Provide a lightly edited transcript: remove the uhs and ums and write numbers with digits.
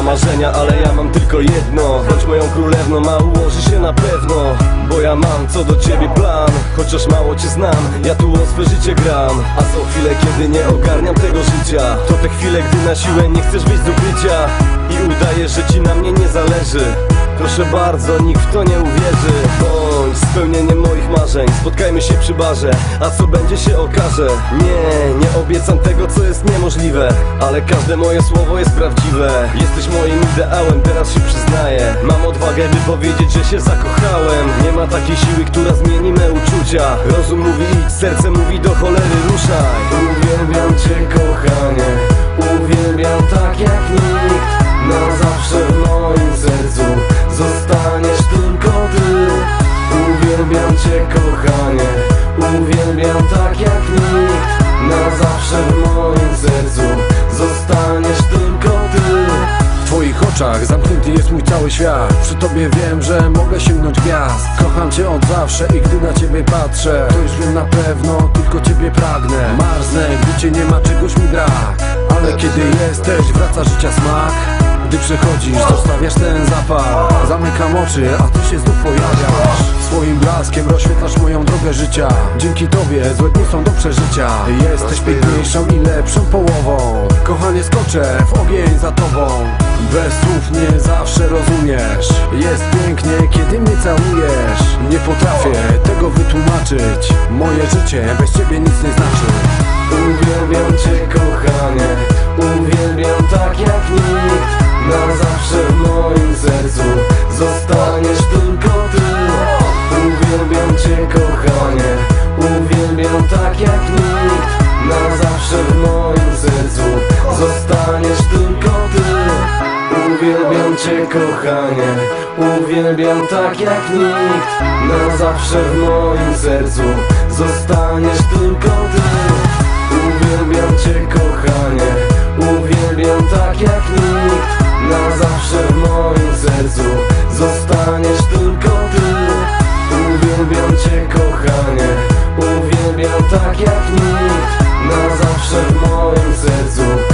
marzenia, ale ja mam tylko jedno. Choć moją królewną, a ułoży się na pewno. Bo ja mam co do ciebie plan. Chociaż mało cię znam, ja tu o swe życie gram. A są chwile, kiedy nie ogarniam tego życia. To te chwile, gdy na siłę nie chcesz wyjść do bycia i udajesz, że ci na mnie nie zależy. Proszę bardzo, nikt w to nie uwierzy. Bądź spełnieniem moich marzeń. Spotkajmy się przy barze, a co będzie się okaże. Nie obiecam tego, co jest niemożliwe, ale każde moje słowo jest prawdziwe. Jesteś moim ideałem, teraz się przyznaję. Mam odwagę, by powiedzieć, że się zakochałem. Nie ma takiej siły, która zmieni me uczucia. Rozum mówi idź, serce mówi do cholery ruszaj. Uwielbiam cię, kochanie. Uwielbiam tak jak nikt. Na zawsze w moim sercu zostaniesz tylko ty. Uwielbiam cię, kochanie. Uwielbiam tak jak nikt. Na zawsze w moim sercu zostaniesz tylko ty. W twoich oczach zamknięty jest mój cały świat. Przy tobie wiem, że mogę sięgnąć gwiazd. Kocham cię od zawsze i gdy na ciebie patrzę, to już wiem na pewno, tylko ciebie pragnę. Marznę, gdy cię nie ma, czegoś mi brak. Ale kiedy jesteś, wraca życia smak. Gdy przychodzisz, zostawiasz ten zapach. Zamykam oczy, a ty się znów pojawiasz. Swoim blaskiem rozświetlasz moją drogę życia. Dzięki tobie złe dni są do przeżycia. Jesteś piękniejszą i lepszą połową. Kochanie, skoczę w ogień za tobą. Bez słów nie zawsze rozumiesz. Jest pięknie, kiedy mnie całujesz. Nie potrafię tego wytłumaczyć. Moje życie bez ciebie nic nie znaczy. Uwielbiam cię, kochanie. Uwielbiam tak jak nikt. Na zawsze w moim sercu zostaniesz tylko ty. Uwielbiam cię, kochanie. Uwielbiam tak jak nikt. Na zawsze w moim sercu zostaniesz tylko ty. Uwielbiam cię, kochanie. Uwielbiam tak jak nikt. Na zawsze w moim sercu zostaniesz tylko ty. Uwielbiam cię, kochanie.